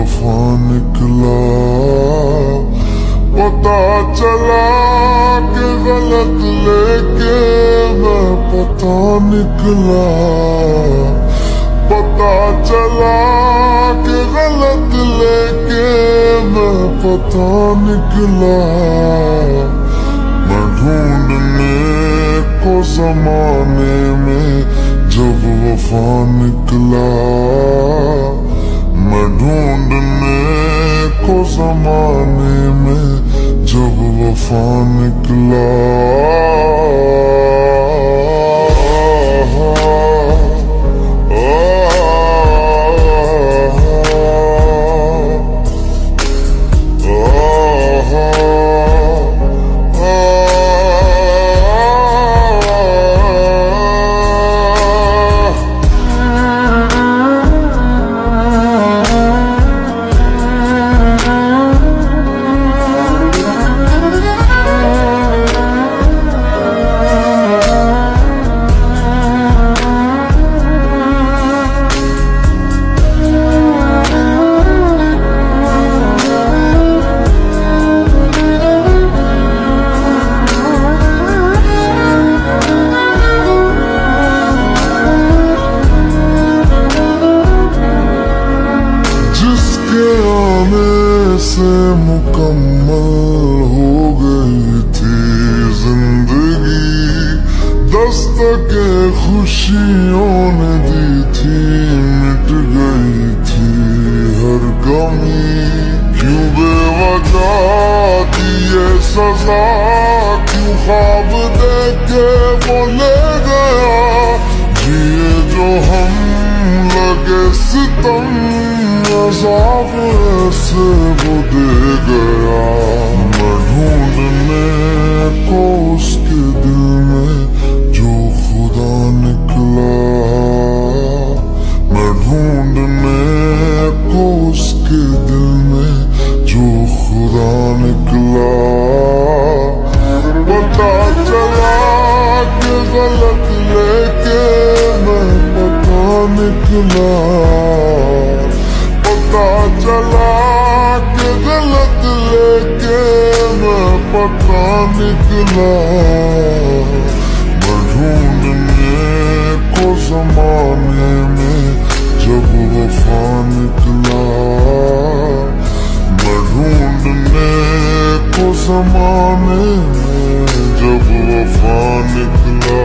वफा निकला। पता चला कि गलत लेके मैं पता निकला। पता चला कि गलत लेके मैं पता निकला। मैं ढूंढने को ज़माने में जब वफा निकला। मैं ढूंढने को ज़माने में जब वफा निकला। से मुकम्मल हो गई थी जिंदगी। दस्तके खुशियों ने दी थी, मिट गई थी हर गमी। क्यों बेवजह दिए सजा, क्यों ख्वाब देके वो ले गया। जिए जो हम लगे सितम, अज़ाब ऐसे वो दे गया। मैं ढूंढने को उसके दिल में जो खुदा निकला। मैं ढूंढने को उसके दिल में जो खुदा निकला। पता चला कि गलत लेके मैं पता निकला। पता चला कि गलत लेके मैं पता निकला। मैं ढूंढने को ज़माने में जब वफा निकला। मैं ढूंढने को ज़माने में जब वफा निकला।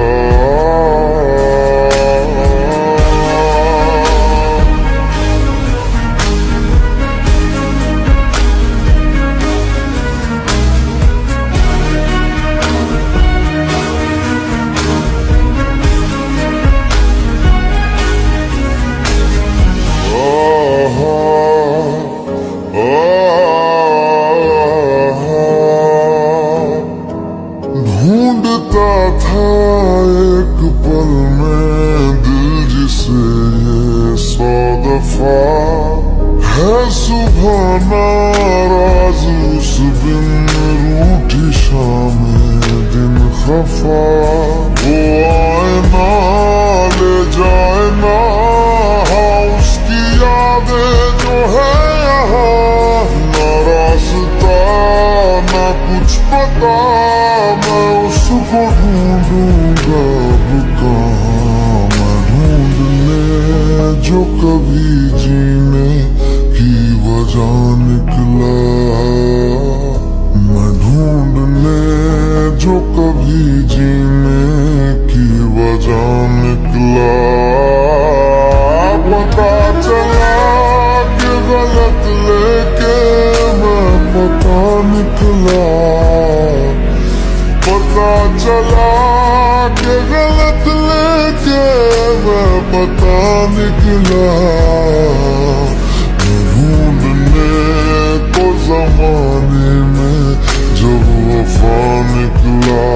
ढूंढता था एक पल में दिल जिसे ये 100 दफा। है सुबह नाराज उस बिन रूठी शाम दिन खफा। वो आए ना ले जाए ना उसकी यादें जो है यहाँ। ना रास्ता ना कुछ पता, मैं उसको ढूंढूंगा अब कहाँ। मैं ढूंढने जो कभी जीने की वजह निकला। मैं ढूंढने जो कभी जीने की वजह निकला। पता चला कि गलत लेके मैं पता निकला। पता चला कि गलत लेके मैं पता निकला। मैं ढूंढने को ज़माने में जब वफा निकला।